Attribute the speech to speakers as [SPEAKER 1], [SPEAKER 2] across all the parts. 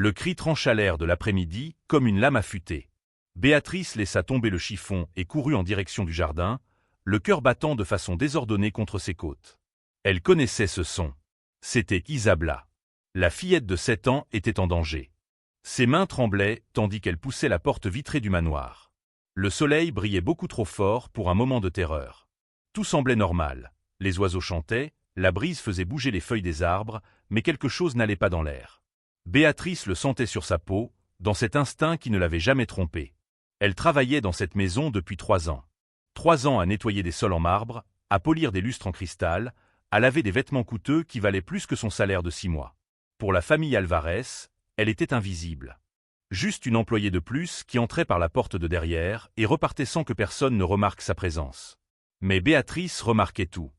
[SPEAKER 1] Le cri trancha l'air de l'après-midi comme une lame affûtée. Béatrice laissa tomber le chiffon et courut en direction du jardin, le cœur battant de façon désordonnée contre ses côtes. Elle connaissait ce son. C'était Isabla. La fillette de 7 ans était en danger. Ses mains tremblaient tandis qu'elle poussait la porte vitrée du manoir. Le soleil brillait beaucoup trop fort pour un moment de terreur. Tout semblait normal. Les oiseaux chantaient, la brise faisait bouger les feuilles des arbres, mais quelque chose n'allait pas dans l'air. Béatrice le sentait sur sa peau, dans cet instinct qui ne l'avait jamais trompée. Elle travaillait dans cette maison depuis 3 ans. 3 ans à nettoyer des sols en marbre, à polir des lustres en cristal, à laver des vêtements coûteux qui valaient plus que son salaire de 6 mois. Pour la famille Alvarez, elle était invisible. Juste une employée de plus qui entrait par la porte de derrière et repartait sans que personne ne remarque sa présence. Mais Béatrice remarquait tout.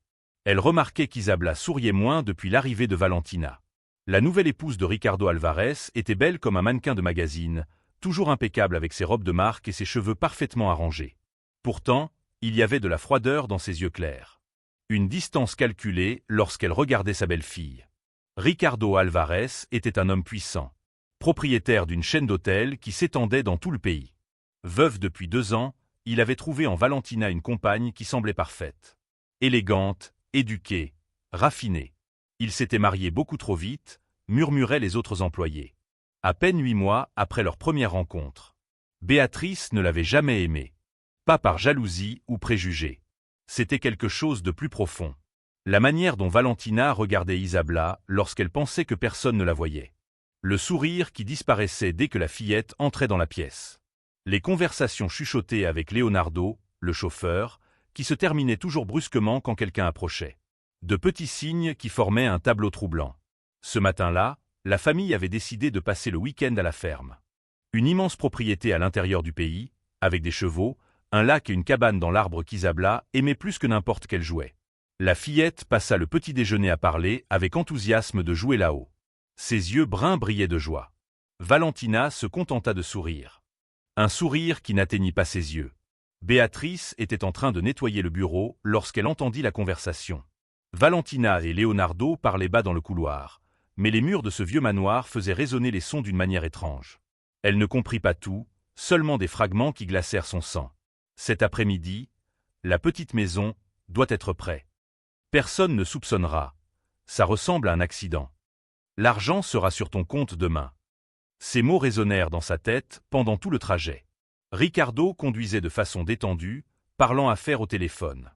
[SPEAKER 1] Elle remarquait qu'Isabla souriait moins depuis l'arrivée de Valentina. La nouvelle épouse de Ricardo Alvarez était belle comme un mannequin de magazine, toujours impeccable avec ses robes de marque et ses cheveux parfaitement arrangés. Pourtant, il y avait de la froideur dans ses yeux clairs. Une distance calculée lorsqu'elle regardait sa belle-fille. Ricardo Alvarez était un homme puissant, propriétaire d'une chaîne d'hôtels qui s'étendait dans tout le pays. Veuf depuis 2 ans, il avait trouvé en Valentina une compagne qui semblait parfaite. Élégante, éduquée, raffinée. Il s'était marié beaucoup trop vite, murmuraient les autres employés. À peine 8 mois après leur première rencontre. Béatrice ne l'avait jamais aimé. Pas par jalousie ou préjugé. C'était quelque chose de plus profond. La manière dont Valentina regardait Isabla lorsqu'elle pensait que personne ne la voyait. Le sourire qui disparaissait dès que la fillette entrait dans la pièce. Les conversations chuchotées avec Leonardo, le chauffeur, qui se terminaient toujours brusquement quand quelqu'un approchait. De petits signes qui formaient un tableau troublant. Ce matin-là, la famille avait décidé de passer le week-end à la ferme. Une immense propriété à l'intérieur du pays, avec des chevaux, un lac et une cabane dans l'arbre qu'Isabla aimait plus que n'importe quel jouet. La fillette passa le petit déjeuner à parler avec enthousiasme de jouer là-haut. Ses yeux bruns brillaient de joie. Valentina se contenta de sourire. Un sourire qui n'atteignit pas ses yeux. Béatrice était en train de nettoyer le bureau lorsqu'elle entendit la conversation. Valentina et Leonardo parlaient bas dans le couloir, mais les murs de ce vieux manoir faisaient résonner les sons d'une manière étrange. Elle ne comprit pas tout, seulement des fragments qui glacèrent son sang. Cet après-midi, la petite maison doit être prête. Personne ne soupçonnera. Ça ressemble à un accident. L'argent sera sur ton compte demain. Ces mots résonnèrent dans sa tête pendant tout le trajet. Ricardo conduisait de façon détendue, parlant affaires au téléphone.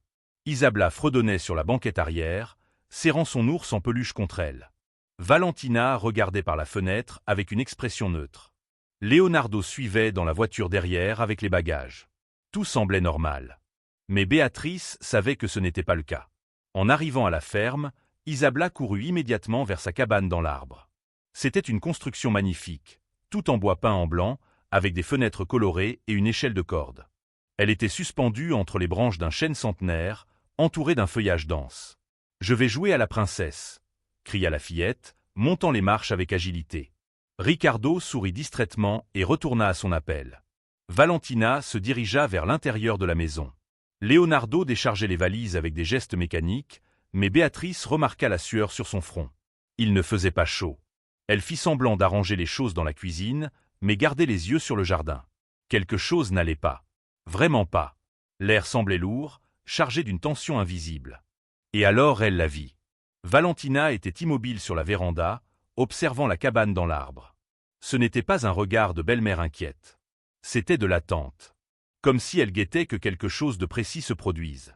[SPEAKER 1] Isabla fredonnait sur la banquette arrière, serrant son ours en peluche contre elle. Valentina regardait par la fenêtre avec une expression neutre. Leonardo suivait dans la voiture derrière avec les bagages. Tout semblait normal. Mais Béatrice savait que ce n'était pas le cas. En arrivant à la ferme, Isabla courut immédiatement vers sa cabane dans l'arbre. C'était une construction magnifique, tout en bois peint en blanc, avec des fenêtres colorées et une échelle de corde. Elle était suspendue entre les branches d'un chêne centenaire, entourée d'un feuillage dense. « Je vais jouer à la princesse !» cria la fillette, montant les marches avec agilité. Ricardo sourit distraitement et retourna à son appel. Valentina se dirigea vers l'intérieur de la maison. Leonardo déchargeait les valises avec des gestes mécaniques, mais Béatrice remarqua la sueur sur son front. Il ne faisait pas chaud. Elle fit semblant d'arranger les choses dans la cuisine, mais gardait les yeux sur le jardin. Quelque chose n'allait pas. Vraiment pas. L'air semblait lourd, chargé d'une tension invisible. Et alors elle la vit. Valentina était immobile sur la véranda, observant la cabane dans l'arbre. Ce n'était pas un regard de belle-mère inquiète. C'était de l'attente. Comme si elle guettait que quelque chose de précis se produise.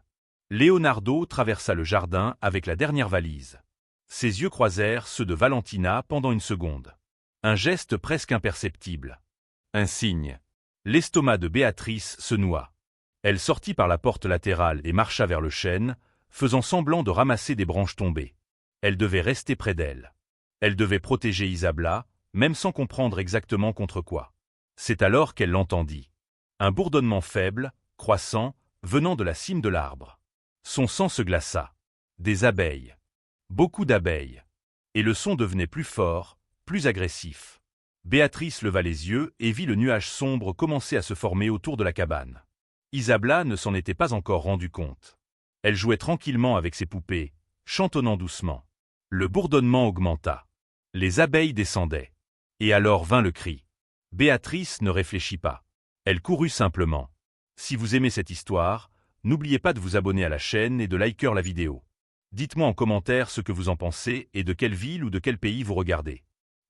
[SPEAKER 1] Leonardo traversa le jardin avec la dernière valise. Ses yeux croisèrent ceux de Valentina pendant une seconde. Un geste presque imperceptible. Un signe. L'estomac de Béatrice se noua. Elle sortit par la porte latérale et marcha vers le chêne, faisant semblant de ramasser des branches tombées. Elle devait rester près d'elle. Elle devait protéger Isabla, même sans comprendre exactement contre quoi. C'est alors qu'elle l'entendit. Un bourdonnement faible, croissant, venant de la cime de l'arbre. Son sang se glaça. Des abeilles. Beaucoup d'abeilles. Et le son devenait plus fort, plus agressif. Béatrice leva les yeux et vit le nuage sombre commencer à se former autour de la cabane. Isabla ne s'en était pas encore rendu compte. Elle jouait tranquillement avec ses poupées, chantonnant doucement. Le bourdonnement augmenta. Les abeilles descendaient. Et alors vint le cri. Béatrice ne réfléchit pas. Elle courut simplement. Si vous aimez cette histoire, n'oubliez pas de vous abonner à la chaîne et de liker la vidéo. Dites-moi en commentaire ce que vous en pensez et de quelle ville ou de quel pays vous regardez.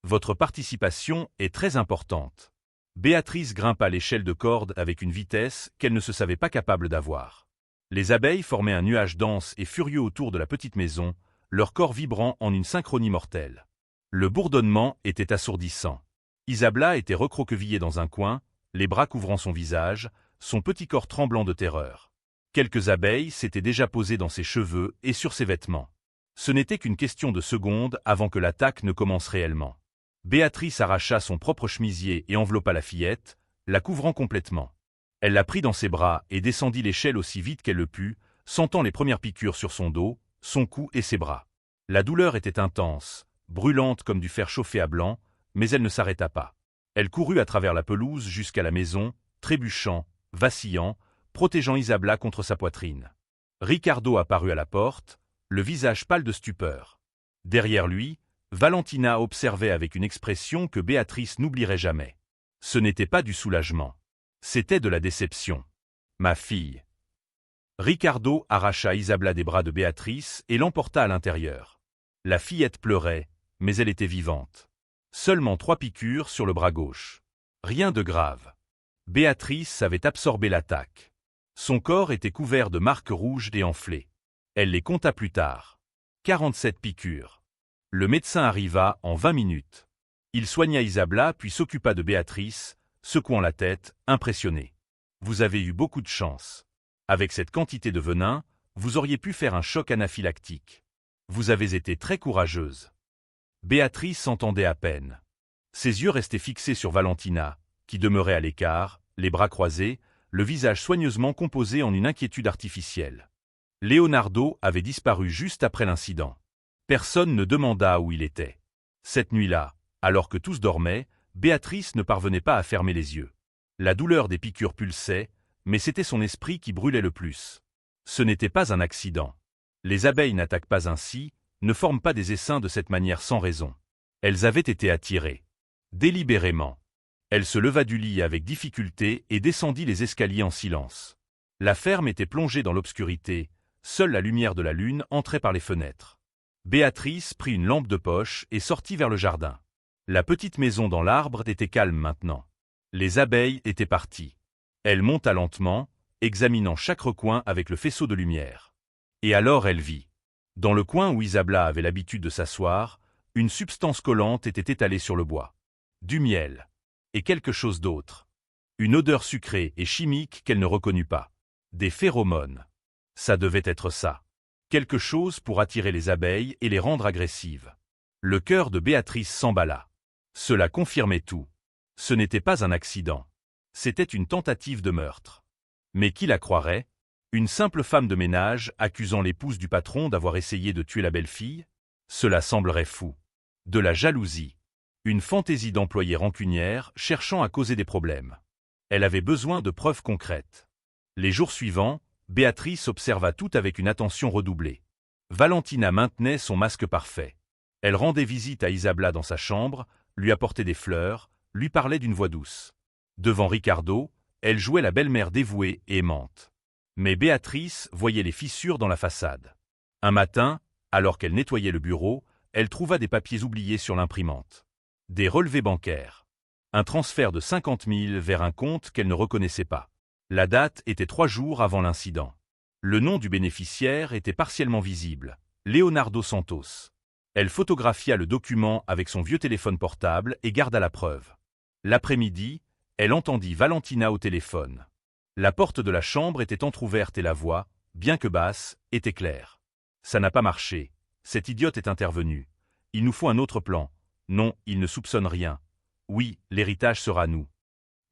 [SPEAKER 1] Votre participation est très importante. Béatrice grimpa l'échelle de corde avec une vitesse qu'elle ne se savait pas capable d'avoir. Les abeilles formaient un nuage dense et furieux autour de la petite maison, leur corps vibrant en une synchronie mortelle. Le bourdonnement était assourdissant. Isabella était recroquevillée dans un coin, les bras couvrant son visage, son petit corps tremblant de terreur. Quelques abeilles s'étaient déjà posées dans ses cheveux et sur ses vêtements. Ce n'était qu'une question de secondes avant que l'attaque ne commence réellement. Béatrice arracha son propre chemisier et enveloppa la fillette, la couvrant complètement. Elle la prit dans ses bras et descendit l'échelle aussi vite qu'elle le put, sentant les premières piqûres sur son dos, son cou et ses bras. La douleur était intense, brûlante comme du fer chauffé à blanc, mais elle ne s'arrêta pas. Elle courut à travers la pelouse jusqu'à la maison, trébuchant, vacillant, protégeant Isabella contre sa poitrine. Ricardo apparut à la porte, le visage pâle de stupeur. Derrière lui, Valentina observait avec une expression que Béatrice n'oublierait jamais. Ce n'était pas du soulagement. C'était de la déception. « Ma fille !» Ricardo arracha Isabella des bras de Béatrice et l'emporta à l'intérieur. La fillette pleurait, mais elle était vivante. Seulement 3 piqûres sur le bras gauche. Rien de grave. Béatrice avait absorbé l'attaque. Son corps était couvert de marques rouges et enflées. Elle les compta plus tard. 47 piqûres. Le médecin arriva en 20 minutes. Il soigna Isabella puis s'occupa de Béatrice, secouant la tête, impressionné. « Vous avez eu beaucoup de chance. Avec cette quantité de venin, vous auriez pu faire un choc anaphylactique. Vous avez été très courageuse. » Béatrice s'entendait à peine. Ses yeux restaient fixés sur Valentina, qui demeurait à l'écart, les bras croisés, le visage soigneusement composé en une inquiétude artificielle. Leonardo avait disparu juste après l'incident. Personne ne demanda où il était. Cette nuit-là, alors que tous dormaient, Béatrice ne parvenait pas à fermer les yeux. La douleur des piqûres pulsait, mais c'était son esprit qui brûlait le plus. Ce n'était pas un accident. Les abeilles n'attaquent pas ainsi, ne forment pas des essaims de cette manière sans raison. Elles avaient été attirées. Délibérément. Elle se leva du lit avec difficulté et descendit les escaliers en silence. La ferme était plongée dans l'obscurité, seule la lumière de la lune entrait par les fenêtres. Béatrice prit une lampe de poche et sortit vers le jardin. La petite maison dans l'arbre était calme maintenant. Les abeilles étaient parties. Elle monta lentement, examinant chaque recoin avec le faisceau de lumière. Et alors elle vit. Dans le coin où Isabella avait l'habitude de s'asseoir, une substance collante était étalée sur le bois. Du miel. Et quelque chose d'autre. Une odeur sucrée et chimique qu'elle ne reconnut pas. Des phéromones. Ça devait être ça. Quelque chose pour attirer les abeilles et les rendre agressives. Le cœur de Béatrice s'emballa. Cela confirmait tout. Ce n'était pas un accident. C'était une tentative de meurtre. Mais qui la croirait? Une simple femme de ménage accusant l'épouse du patron d'avoir essayé de tuer la belle-fille? Cela semblerait fou. De la jalousie. Une fantaisie d'employée rancunière cherchant à causer des problèmes. Elle avait besoin de preuves concrètes. Les jours suivants, Béatrice observa tout avec une attention redoublée. Valentina maintenait son masque parfait. Elle rendait visite à Isabella dans sa chambre, lui apportait des fleurs, lui parlait d'une voix douce. Devant Ricardo, elle jouait la belle-mère dévouée et aimante. Mais Béatrice voyait les fissures dans la façade. Un matin, alors qu'elle nettoyait le bureau, elle trouva des papiers oubliés sur l'imprimante. Des relevés bancaires. Un transfert de 50 000 vers un compte qu'elle ne reconnaissait pas. La date était 3 jours avant l'incident. Le nom du bénéficiaire était partiellement visible, Leonardo Santos. Elle photographia le document avec son vieux téléphone portable et garda la preuve. L'après-midi, elle entendit Valentina au téléphone. La porte de la chambre était entr'ouverte et la voix, bien que basse, était claire. « Ça n'a pas marché. Cette idiote est intervenue. Il nous faut un autre plan. Non, il ne soupçonne rien. Oui, l'héritage sera à nous. »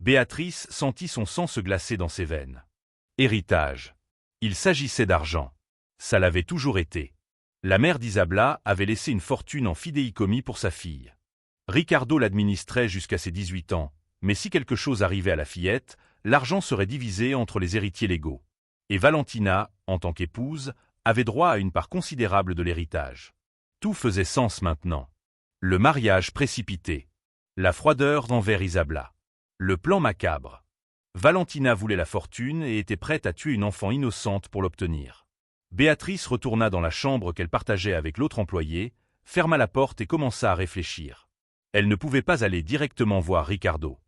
[SPEAKER 1] Béatrice sentit son sang se glacer dans ses veines. Héritage. Il s'agissait d'argent. Ça l'avait toujours été. La mère d'Isabella avait laissé une fortune en fidéicommis pour sa fille. Ricardo l'administrait jusqu'à ses 18 ans, mais si quelque chose arrivait à la fillette, l'argent serait divisé entre les héritiers légaux. Et Valentina, en tant qu'épouse, avait droit à une part considérable de l'héritage. Tout faisait sens maintenant. Le mariage précipité. La froideur envers Isabla. Le plan macabre. Valentina voulait la fortune et était prête à tuer une enfant innocente pour l'obtenir. Béatrice retourna dans la chambre qu'elle partageait avec l'autre employé, ferma la porte et commença à réfléchir. Elle ne pouvait pas aller directement voir Ricardo.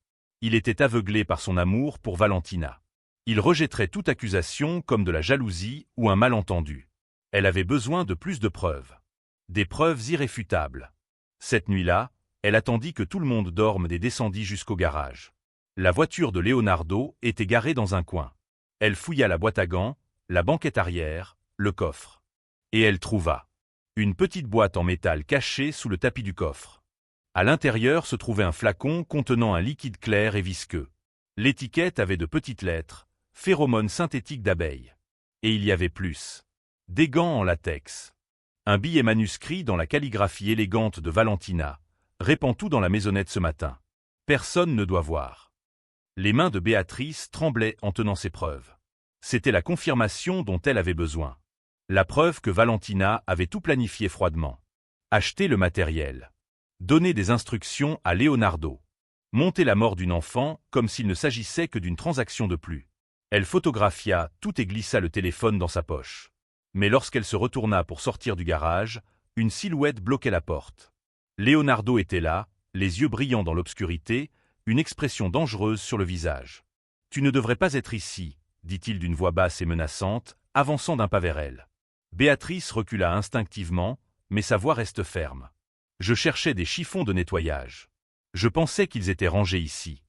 [SPEAKER 1] Il était aveuglé par son amour pour Valentina. Il rejetterait toute accusation comme de la jalousie ou un malentendu. Elle avait besoin de plus de preuves. Des preuves irréfutables. Cette nuit-là, elle attendit que tout le monde dorme et descendit jusqu'au garage. La voiture de Leonardo était garée dans un coin. Elle fouilla la boîte à gants, la banquette arrière, le coffre. Et elle trouva une petite boîte en métal cachée sous le tapis du coffre. À l'intérieur se trouvait un flacon contenant un liquide clair et visqueux. L'étiquette avait de petites lettres, phéromones synthétiques d'abeilles. Et il y avait plus. Des gants en latex. Un billet manuscrit dans la calligraphie élégante de Valentina. Répand tout dans la maisonnette ce matin. Personne ne doit voir. Les mains de Béatrice tremblaient en tenant ces preuves. C'était la confirmation dont elle avait besoin. La preuve que Valentina avait tout planifié froidement. Acheter le matériel. Donner des instructions à Leonardo. Monter la mort d'une enfant comme s'il ne s'agissait que d'une transaction de plus. Elle photographia tout et glissa le téléphone dans sa poche. Mais lorsqu'elle se retourna pour sortir du garage, une silhouette bloquait la porte. Leonardo était là, les yeux brillants dans l'obscurité, une expression dangereuse sur le visage. « Tu ne devrais pas être ici », dit-il d'une voix basse et menaçante, avançant d'un pas vers elle. Béatrice recula instinctivement, mais sa voix reste ferme. « Je cherchais des chiffons de nettoyage. Je pensais qu'ils étaient rangés ici. »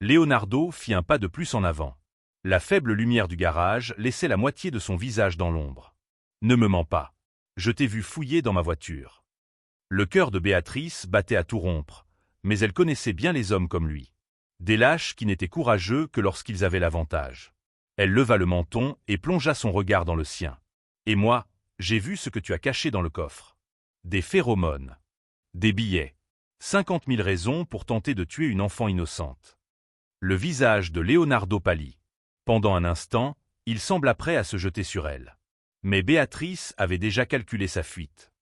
[SPEAKER 1] Leonardo fit un pas de plus en avant. La faible lumière du garage laissait la moitié de son visage dans l'ombre. « Ne me mens pas. Je t'ai vu fouiller dans ma voiture. » Le cœur de Béatrice battait à tout rompre, mais elle connaissait bien les hommes comme lui. Des lâches qui n'étaient courageux que lorsqu'ils avaient l'avantage. Elle leva le menton et plongea son regard dans le sien. « Et moi, j'ai vu ce que tu as caché dans le coffre. Des phéromones. Des billets. 50 000 raisons pour tenter de tuer une enfant innocente. » Le visage de Leonardo pâlit. Pendant un instant, il sembla prêt à se jeter sur elle. Mais Béatrice avait déjà calculé sa fuite.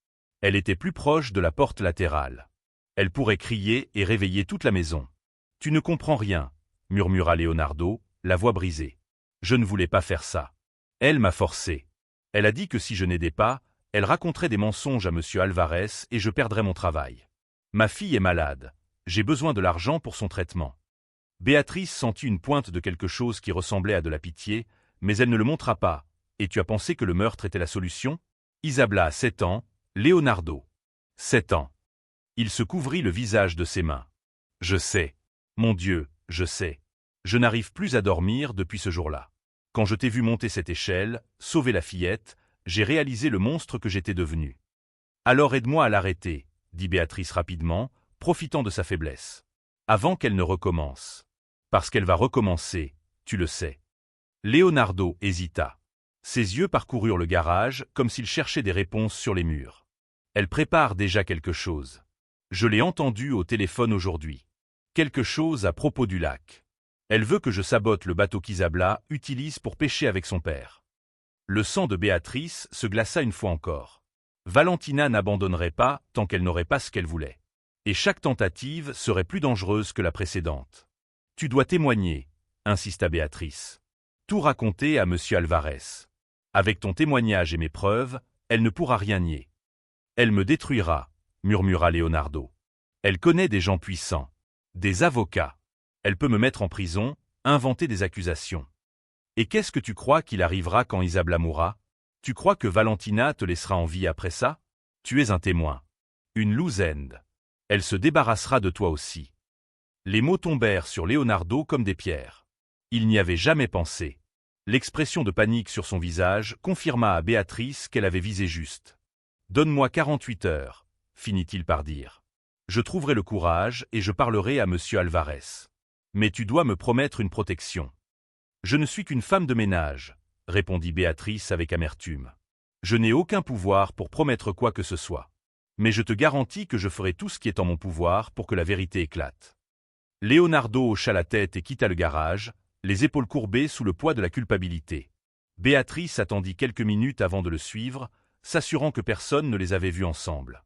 [SPEAKER 1] Elle était plus proche de la porte latérale. Elle pourrait crier et réveiller toute la maison. « Tu ne comprends rien, » murmura Leonardo, la voix brisée. « Je ne voulais pas faire ça. Elle m'a forcé. Elle a dit que si je n'aidais pas, elle raconterait des mensonges à M. Alvarez et je perdrais mon travail. Ma fille est malade. J'ai besoin de l'argent pour son traitement. » Béatrice sentit une pointe de quelque chose qui ressemblait à de la pitié, mais elle ne le montra pas. « Et tu as pensé que le meurtre était la solution ?» Isabla a 7 ans, Leonardo. 7 ans. Il se couvrit le visage de ses mains. « Je sais. Mon Dieu, je sais. Je n'arrive plus à dormir depuis ce jour-là. Quand je t'ai vu monter cette échelle, sauver la fillette, j'ai réalisé le monstre que j'étais devenu. »« Alors aide-moi à l'arrêter, » dit Béatrice rapidement, profitant de sa faiblesse. « Avant qu'elle ne recommence. Parce qu'elle va recommencer, tu le sais. » Leonardo hésita. Ses yeux parcoururent le garage comme s'il cherchait des réponses sur les murs. « Elle prépare déjà quelque chose. Je l'ai entendu au téléphone aujourd'hui. Quelque chose à propos du lac. Elle veut que je sabote le bateau qu'Isabla utilise pour pêcher avec son père. » Le sang de Béatrice se glaça une fois encore. Valentina n'abandonnerait pas tant qu'elle n'aurait pas ce qu'elle voulait. Et chaque tentative serait plus dangereuse que la précédente. « Tu dois témoigner, » insista Béatrice. « Tout raconter à M. Alvarez. Avec ton témoignage et mes preuves, elle ne pourra rien nier. »« Elle me détruira, » murmura Leonardo. « Elle connaît des gens puissants. Des avocats. Elle peut me mettre en prison, inventer des accusations. Et qu'est-ce que tu crois qu'il arrivera quand Isabla mourra? Tu crois que Valentina te laissera en vie après ça? Tu es un témoin. Une loose end. Elle se débarrassera de toi aussi. » Les mots tombèrent sur Leonardo comme des pierres. Il n'y avait jamais pensé. L'expression de panique sur son visage confirma à Béatrice qu'elle avait visé juste. « Donne-moi 48 heures, » finit-il par dire. « Je trouverai le courage et je parlerai à M. Alvarez. Mais tu dois me promettre une protection. »« Je ne suis qu'une femme de ménage, » répondit Béatrice avec amertume. « Je n'ai aucun pouvoir pour promettre quoi que ce soit. Mais je te garantis que je ferai tout ce qui est en mon pouvoir pour que la vérité éclate. » Leonardo hocha la tête et quitta le garage, les épaules courbées sous le poids de la culpabilité. Béatrice attendit quelques minutes avant de le suivre, s'assurant que personne ne les avait vus ensemble.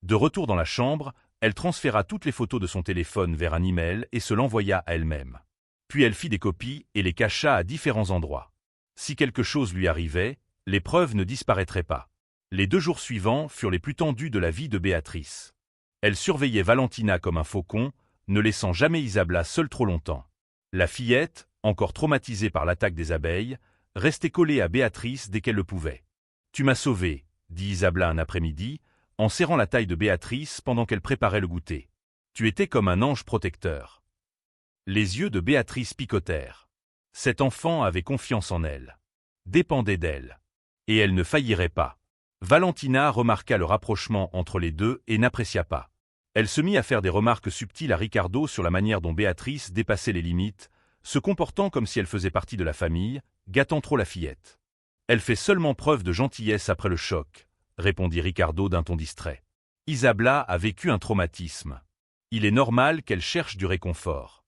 [SPEAKER 1] De retour dans la chambre, Elle transféra toutes les photos de son téléphone vers un email et se l'envoya à elle-même. Puis elle fit des copies et les cacha à différents endroits. Si quelque chose lui arrivait, les preuves ne disparaîtraient pas. Les 2 jours suivants furent les plus tendus de la vie de Béatrice. Elle surveillait Valentina comme un faucon, ne laissant jamais Isabla seule trop longtemps. La fillette, encore traumatisée par l'attaque des abeilles, restait collée à Béatrice dès qu'elle le pouvait. « Tu m'as sauvée », dit Isabla un après-midi, en serrant la taille de Béatrice pendant qu'elle préparait le goûter. « Tu étais comme un ange protecteur. » Les yeux de Béatrice picotèrent. Cet enfant avait confiance en elle. Dépendait d'elle. Et elle ne faillirait pas. Valentina remarqua le rapprochement entre les deux et n'apprécia pas. Elle se mit à faire des remarques subtiles à Ricardo sur la manière dont Béatrice dépassait les limites, se comportant comme si elle faisait partie de la famille, gâtant trop la fillette. « Elle fait seulement preuve de gentillesse après le choc », répondit Ricardo d'un ton distrait. Isabla a vécu un traumatisme. Il est normal qu'elle cherche du réconfort.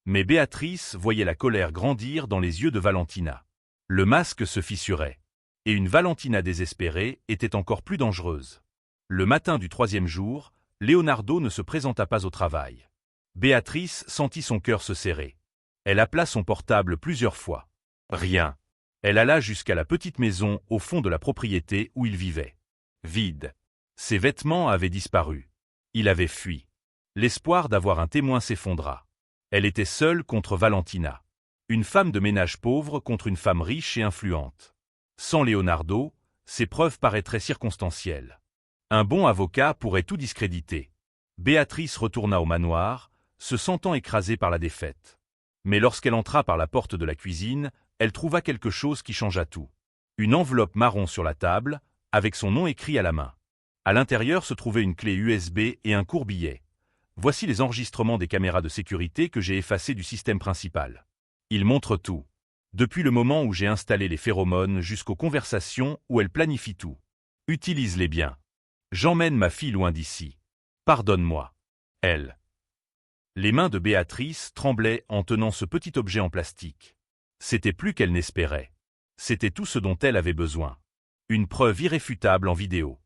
[SPEAKER 1] Mais Béatrice voyait la colère grandir dans les yeux de Valentina. Le masque se fissurait. Et une Valentina désespérée était encore plus dangereuse. Le matin du 3e jour, Leonardo ne se présenta pas au travail. Béatrice sentit son cœur se serrer. Elle appela son portable plusieurs fois. Rien. Elle alla jusqu'à la petite maison au fond de la propriété où il vivait. Vide. Ses vêtements avaient disparu. Il avait fui. L'espoir d'avoir un témoin s'effondra. Elle était seule contre Valentina. Une femme de ménage pauvre contre une femme riche et influente. Sans Leonardo, ces preuves paraîtraient circonstancielles. Un bon avocat pourrait tout discréditer. Béatrice retourna au manoir, se sentant écrasée par la défaite. Mais lorsqu'elle entra par la porte de la cuisine, elle trouva quelque chose qui changea tout. Une enveloppe marron sur la table, avec son nom écrit à la main. À l'intérieur se trouvait une clé USB et un court billet. Voici les enregistrements des caméras de sécurité que j'ai effacés du système principal. Ils montrent tout. Depuis le moment où j'ai installé les phéromones jusqu'aux conversations où elle planifie tout. Utilise-les bien. J'emmène ma fille loin d'ici. Pardonne-moi. Elle. Les mains de Béatrice tremblaient en tenant ce petit objet en plastique. C'était plus qu'elle n'espérait. C'était tout ce dont elle avait besoin. Une preuve irréfutable en vidéo.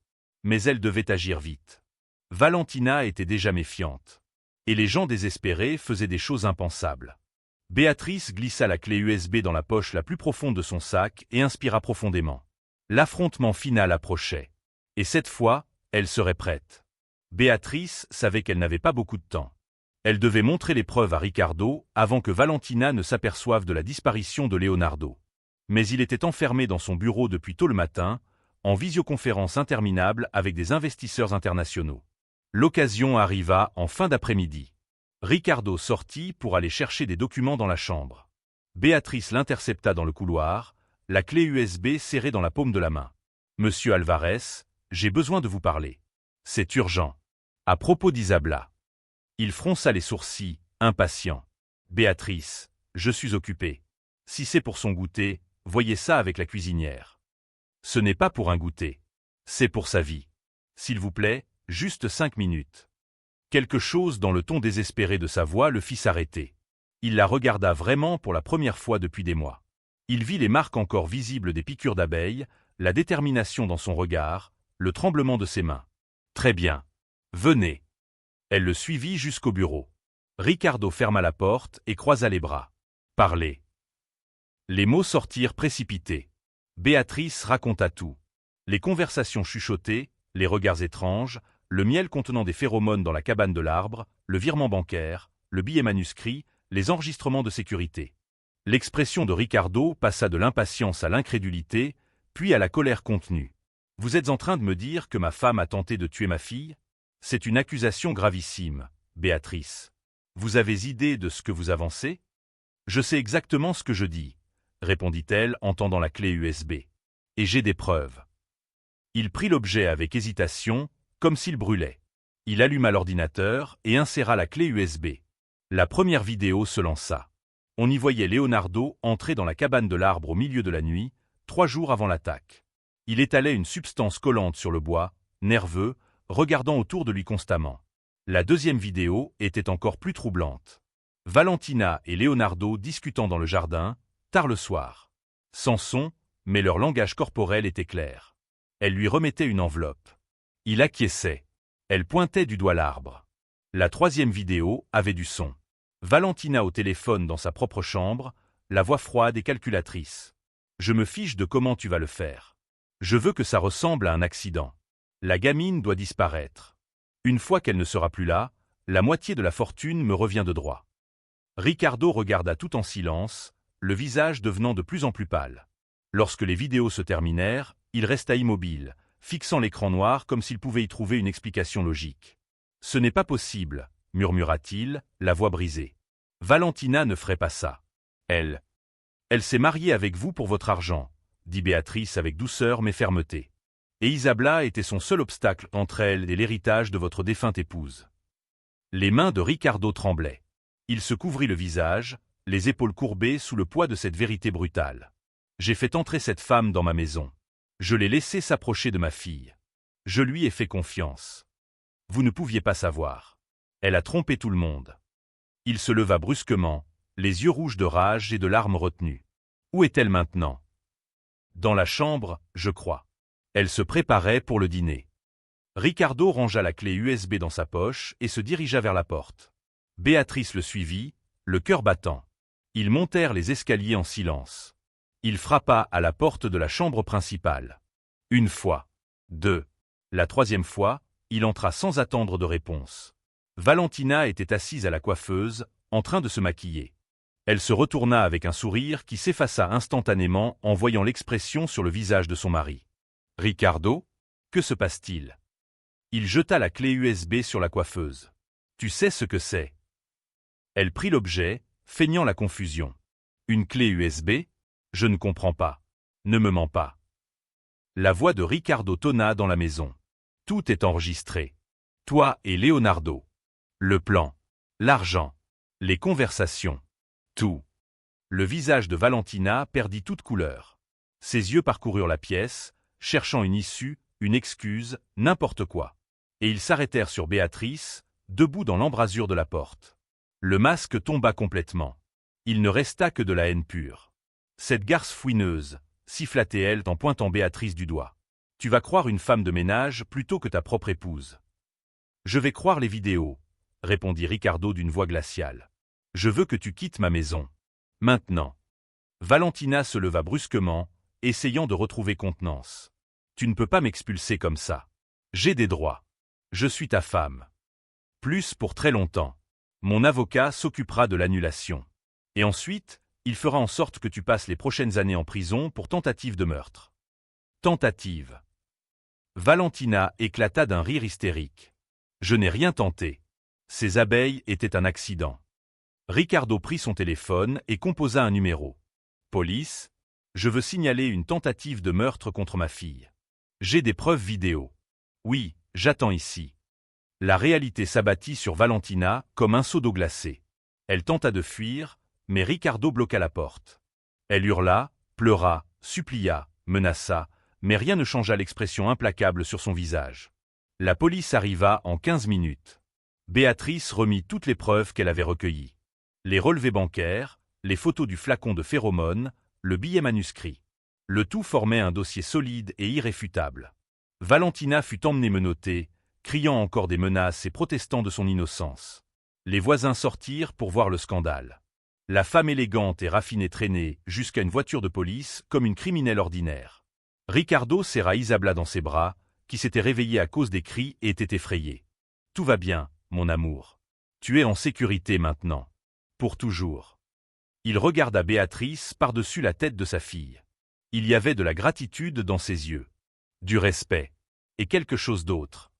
[SPEAKER 1] Mais elle devait agir vite. Valentina était déjà méfiante. Et les gens désespérés faisaient des choses impensables. Béatrice glissa la clé USB dans la poche la plus profonde de son sac et inspira profondément. L'affrontement final approchait. Et cette fois, elle serait prête. Béatrice savait qu'elle n'avait pas beaucoup de temps. Elle devait montrer les preuves à Ricardo avant que Valentina ne s'aperçoive de la disparition de Leonardo. Mais il était enfermé dans son bureau depuis tôt le matin, en visioconférence interminable avec des investisseurs internationaux. L'occasion arriva en fin d'après-midi. Ricardo sortit pour aller chercher des documents dans la chambre. Béatrice l'intercepta dans le couloir, la clé USB serrée dans la paume de la main. « Monsieur Alvarez, j'ai besoin de vous parler. C'est urgent. À propos d'Isabla. » Il fronça les sourcils, impatient. « Béatrice, je suis occupé. Si c'est pour son goûter, voyez ça avec la cuisinière. » « Ce n'est pas pour un goûter. C'est pour sa vie. S'il vous plaît, juste 5 minutes. » Quelque chose dans le ton désespéré de sa voix le fit s'arrêter. Il la regarda vraiment pour la première fois depuis des mois. Il vit les marques encore visibles des piqûres d'abeilles, la détermination dans son regard, le tremblement de ses mains. « Très bien. Venez. » Elle le suivit jusqu'au bureau. Ricardo ferma la porte et croisa les bras. « Parlez. » Les mots sortirent précipités. Béatrice raconta tout. Les conversations chuchotées, les regards étranges, le miel contenant des phéromones dans la cabane de l'arbre, le virement bancaire, le billet manuscrit, les enregistrements de sécurité. L'expression de Ricardo passa de l'impatience à l'incrédulité, puis à la colère contenue. « Vous êtes en train de me dire que ma femme a tenté de tuer ma fille ? C'est une accusation gravissime, Béatrice. Vous avez idée de ce que vous avancez ? » « Je sais exactement ce que je dis, » répondit-elle en tendant la clé USB. « Et j'ai des preuves. » Il prit l'objet avec hésitation, comme s'il brûlait. Il alluma l'ordinateur et inséra la clé USB. La première vidéo se lança. On y voyait Leonardo entrer dans la cabane de l'arbre au milieu de la nuit, 3 jours avant l'attaque. Il étalait une substance collante sur le bois, nerveux, regardant autour de lui constamment. La deuxième vidéo était encore plus troublante. Valentina et Leonardo discutant dans le jardin, tard le soir. Sans son, mais leur langage corporel était clair. Elle lui remettait une enveloppe. Il acquiesçait. Elle pointait du doigt l'arbre. La troisième vidéo avait du son. Valentina au téléphone dans sa propre chambre, la voix froide et calculatrice. Je me fiche de comment tu vas le faire. Je veux que ça ressemble à un accident. La gamine doit disparaître. Une fois qu'elle ne sera plus là, la moitié de la fortune me revient de droit. Ricardo regarda tout en silence, le visage devenant de plus en plus pâle. Lorsque les vidéos se terminèrent, il resta immobile, fixant l'écran noir comme s'il pouvait y trouver une explication logique. « Ce n'est pas possible, » murmura-t-il, la voix brisée. « Valentina ne ferait pas ça. Elle s'est mariée avec vous pour votre argent, » dit Béatrice avec douceur mais fermeté. « Et Isabella était son seul obstacle entre elle et l'héritage de votre défunte épouse. » Les mains de Ricardo tremblaient. Il se couvrit le visage, les épaules courbées sous le poids de cette vérité brutale. « J'ai fait entrer cette femme dans ma maison. Je l'ai laissée s'approcher de ma fille. Je lui ai fait confiance. Vous ne pouviez pas savoir. Elle a trompé tout le monde. » Il se leva brusquement, les yeux rouges de rage et de larmes retenues. Où est-elle maintenant? Dans la chambre, je crois. Elle se préparait pour le dîner. Ricardo rangea la clé USB dans sa poche et se dirigea vers la porte. Béatrice le suivit, le cœur battant. Ils montèrent les escaliers en silence. Il frappa à la porte de la chambre principale. Une fois, deux. La troisième fois, il entra sans attendre de réponse. Valentina était assise à la coiffeuse, en train de se maquiller. Elle se retourna avec un sourire qui s'effaça instantanément en voyant l'expression sur le visage de son mari. « Ricardo, que se passe-t-il » Il jeta la clé USB sur la coiffeuse. « Tu sais ce que c'est » Elle prit l'objet, feignant la confusion. « Une clé USB ? Je ne comprends pas. Ne me mens pas. » La voix de Ricardo tonna dans la maison. « Tout est enregistré. Toi et Leonardo. Le plan. L'argent. Les conversations. Tout. » Le visage de Valentina perdit toute couleur. Ses yeux parcoururent la pièce, cherchant une issue, une excuse, n'importe quoi. Et ils s'arrêtèrent sur Béatrice, debout dans l'embrasure de la porte. Le masque tomba complètement. Il ne resta que de la haine pure. « Cette garce fouineuse » siffla-t-elle en pointant Béatrice du doigt. « Tu vas croire une femme de ménage plutôt que ta propre épouse. »« Je vais croire les vidéos » répondit Ricardo d'une voix glaciale. « Je veux que tu quittes ma maison. Maintenant. » Valentina se leva brusquement, essayant de retrouver contenance. « Tu ne peux pas m'expulser comme ça. J'ai des droits. Je suis ta femme. Plus pour très longtemps. Mon avocat s'occupera de l'annulation. Et ensuite, il fera en sorte que tu passes les prochaines années en prison pour tentative de meurtre. » Tentative. Valentina éclata d'un rire hystérique. « Je n'ai rien tenté. Ces abeilles étaient un accident. » Ricardo prit son téléphone et composa un numéro. « Police, je veux signaler une tentative de meurtre contre ma fille. J'ai des preuves vidéo. Oui, j'attends ici. » La réalité s'abattit sur Valentina comme un seau d'eau glacée. Elle tenta de fuir, mais Ricardo bloqua la porte. Elle hurla, pleura, supplia, menaça, mais rien ne changea l'expression implacable sur son visage. La police arriva en 15 minutes. Béatrice remit toutes les preuves qu'elle avait recueillies. Les relevés bancaires, les photos du flacon de phéromones, le billet manuscrit. Le tout formait un dossier solide et irréfutable. Valentina fut emmenée menottée, criant encore des menaces et protestant de son innocence. Les voisins sortirent pour voir le scandale. La femme élégante et raffinée traînait jusqu'à une voiture de police comme une criminelle ordinaire. Ricardo serra Isabella dans ses bras, qui s'était réveillée à cause des cris et était effrayée. « Tout va bien, mon amour. Tu es en sécurité maintenant. Pour toujours. » Il regarda Béatrice par-dessus la tête de sa fille. Il y avait de la gratitude dans ses yeux, du respect, et quelque chose d'autre.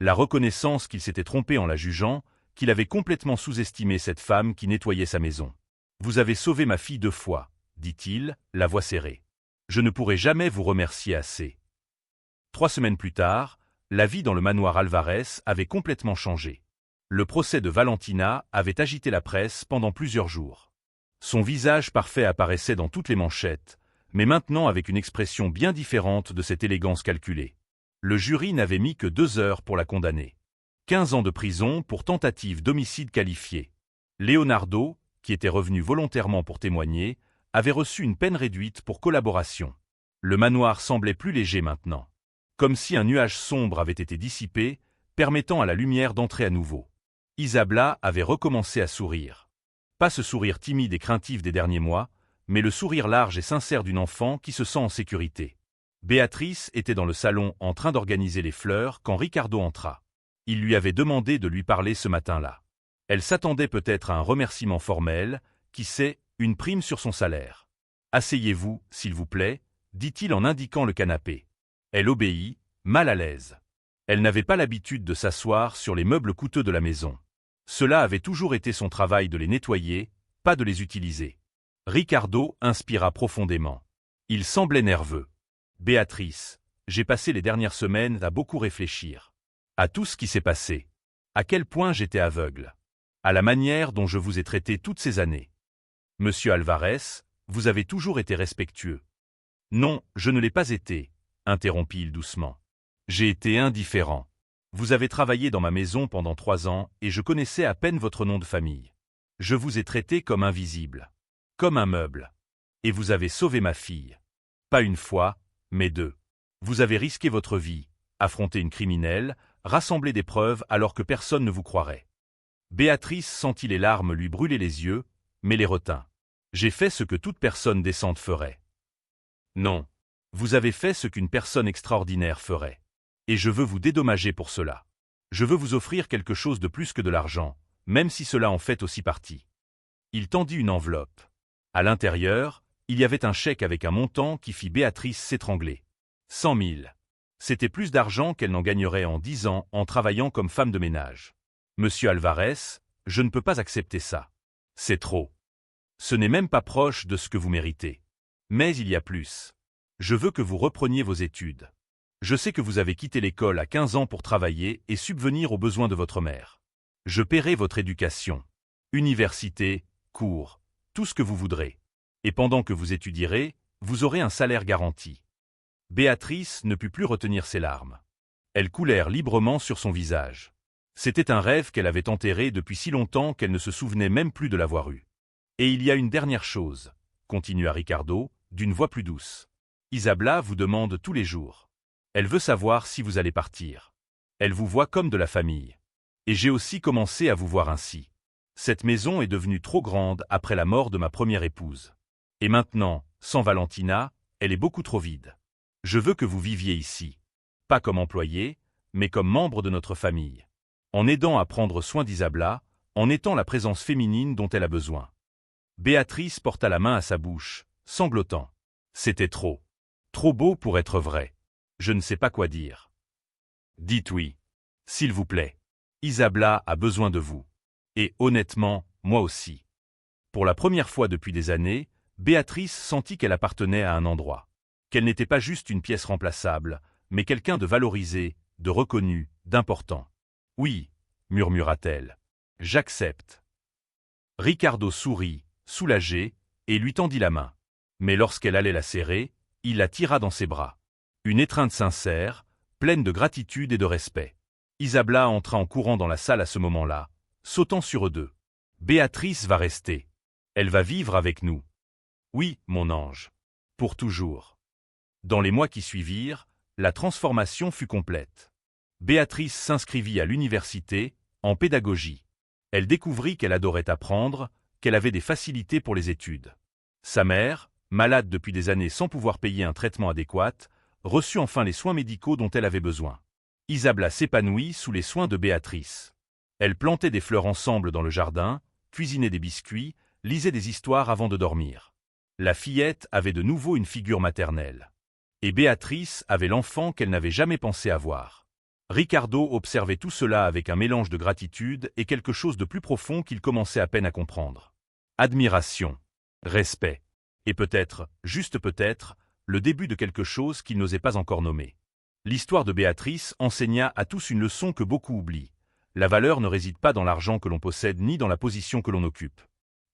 [SPEAKER 1] La reconnaissance qu'il s'était trompé en la jugeant, qu'il avait complètement sous-estimé cette femme qui nettoyait sa maison. « Vous avez sauvé ma fille 2 fois, » dit-il, la voix serrée. « Je ne pourrai jamais vous remercier assez. » 3 semaines plus tard, la vie dans le manoir Alvarez avait complètement changé. Le procès de Valentina avait agité la presse pendant plusieurs jours. Son visage parfait apparaissait dans toutes les manchettes, mais maintenant avec une expression bien différente de cette élégance calculée. Le jury n'avait mis que 2 heures pour la condamner. 15 ans de prison pour tentative d'homicide qualifié. Leonardo, qui était revenu volontairement pour témoigner, avait reçu une peine réduite pour collaboration. Le manoir semblait plus léger maintenant. Comme si un nuage sombre avait été dissipé, permettant à la lumière d'entrer à nouveau. Isabella avait recommencé à sourire. Pas ce sourire timide et craintif des derniers mois, mais le sourire large et sincère d'une enfant qui se sent en sécurité. Béatrice était dans le salon en train d'organiser les fleurs quand Ricardo entra. Il lui avait demandé de lui parler ce matin-là. Elle s'attendait peut-être à un remerciement formel, qui sait, une prime sur son salaire. « Asseyez-vous, s'il vous plaît », dit-il en indiquant le canapé. Elle obéit, mal à l'aise. Elle n'avait pas l'habitude de s'asseoir sur les meubles coûteux de la maison. Cela avait toujours été son travail de les nettoyer, pas de les utiliser. Ricardo inspira profondément. Il semblait nerveux. « Béatrice, j'ai passé les dernières semaines à beaucoup réfléchir. À tout ce qui s'est passé. À quel point j'étais aveugle. À la manière dont je vous ai traité toutes ces années. Monsieur Alvarez, vous avez toujours été respectueux. » « Non, je ne l'ai pas été, » interrompit-il doucement. « J'ai été indifférent. Vous avez travaillé dans ma maison pendant 3 ans et je connaissais à peine votre nom de famille. Je vous ai traité comme invisible. Comme un meuble. Et vous avez sauvé ma fille. Pas une fois, mais 2. Vous avez risqué votre vie, affronté une criminelle, rassemblé des preuves alors que personne ne vous croirait. » Béatrice sentit les larmes lui brûler les yeux, mais les retint. « J'ai fait ce que toute personne décente ferait. » « Non. Vous avez fait ce qu'une personne extraordinaire ferait. Et je veux vous dédommager pour cela. Je veux vous offrir quelque chose de plus que de l'argent, même si cela en fait aussi partie. » Il tendit une enveloppe. À l'intérieur, il y avait un chèque avec un montant qui fit Béatrice s'étrangler. 100 000. C'était plus d'argent qu'elle n'en gagnerait en 10 ans en travaillant comme femme de ménage. « Monsieur Alvarez, je ne peux pas accepter ça. C'est trop. Ce n'est même pas proche de ce que vous méritez. Mais il y a plus. Je veux que vous repreniez vos études. Je sais que vous avez quitté l'école à 15 ans pour travailler et subvenir aux besoins de votre mère. Je paierai votre éducation. Université, cours, tout ce que vous voudrez. Et pendant que vous étudierez, vous aurez un salaire garanti. » Béatrice ne put plus retenir ses larmes. Elles coulèrent librement sur son visage. C'était un rêve qu'elle avait enterré depuis si longtemps qu'elle ne se souvenait même plus de l'avoir eu. « Et il y a une dernière chose, » continua Ricardo, d'une voix plus douce. « Isabella vous demande tous les jours. Elle veut savoir si vous allez partir. Elle vous voit comme de la famille. Et j'ai aussi commencé à vous voir ainsi. Cette maison est devenue trop grande après la mort de ma première épouse. Et maintenant, sans Valentina, elle est beaucoup trop vide. Je veux que vous viviez ici. Pas comme employé, mais comme membre de notre famille. En aidant à prendre soin d'Isabella, en étant la présence féminine dont elle a besoin. » Béatrice porta la main à sa bouche, sanglotant. C'était trop. Trop beau pour être vrai. Je ne sais pas quoi dire. Dites oui. S'il vous plaît. Isabella a besoin de vous. Et honnêtement, moi aussi. Pour la première fois depuis des années, Béatrice sentit qu'elle appartenait à un endroit. Qu'elle n'était pas juste une pièce remplaçable, mais quelqu'un de valorisé, de reconnu, d'important. Oui, murmura-t-elle. J'accepte. Ricardo sourit, soulagé, et lui tendit la main. Mais lorsqu'elle allait la serrer, il la tira dans ses bras. Une étreinte sincère, pleine de gratitude et de respect. Isabella entra en courant dans la salle à ce moment-là, sautant sur eux deux. Béatrice va rester. Elle va vivre avec nous. Oui, mon ange. Pour toujours. Dans les mois qui suivirent, la transformation fut complète. Béatrice s'inscrivit à l'université, en pédagogie. Elle découvrit qu'elle adorait apprendre, qu'elle avait des facilités pour les études. Sa mère, malade depuis des années sans pouvoir payer un traitement adéquat, reçut enfin les soins médicaux dont elle avait besoin. Isabella s'épanouit sous les soins de Béatrice. Elle plantait des fleurs ensemble dans le jardin, cuisinait des biscuits, lisait des histoires avant de dormir. La fillette avait de nouveau une figure maternelle. Et Béatrice avait l'enfant qu'elle n'avait jamais pensé avoir. Ricardo observait tout cela avec un mélange de gratitude et quelque chose de plus profond qu'il commençait à peine à comprendre. Admiration, respect, et peut-être, juste peut-être, le début de quelque chose qu'il n'osait pas encore nommer. L'histoire de Béatrice enseigna à tous une leçon que beaucoup oublient. La valeur ne réside pas dans l'argent que l'on possède ni dans la position que l'on occupe.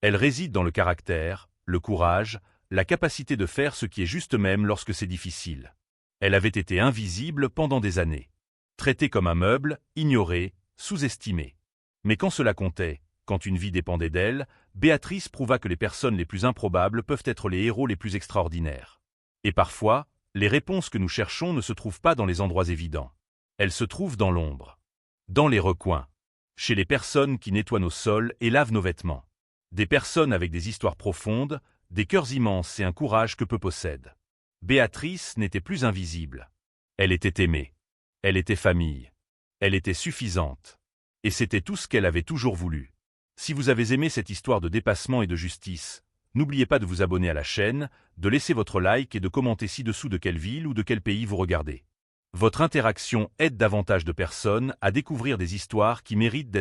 [SPEAKER 1] Elle réside dans le caractère, le courage, la capacité de faire ce qui est juste même lorsque c'est difficile. Elle avait été invisible pendant des années. Traitée comme un meuble, ignorée, sous-estimée. Mais quand cela comptait, quand une vie dépendait d'elle, Béatrice prouva que les personnes les plus improbables peuvent être les héros les plus extraordinaires. Et parfois, les réponses que nous cherchons ne se trouvent pas dans les endroits évidents. Elles se trouvent dans l'ombre. Dans les recoins. chez les personnes qui nettoient nos sols et lavent nos vêtements. Des personnes avec des histoires profondes, des cœurs immenses et un courage que peu possèdent. Béatrice n'était plus invisible. Elle était aimée. Elle était famille. Elle était suffisante. Et c'était tout ce qu'elle avait toujours voulu. Si vous avez aimé cette histoire de dépassement et de justice, n'oubliez pas de vous abonner à la chaîne, de laisser votre like et de commenter ci-dessous de quelle ville ou de quel pays vous regardez. Votre interaction aide davantage de personnes à découvrir des histoires qui méritent d'être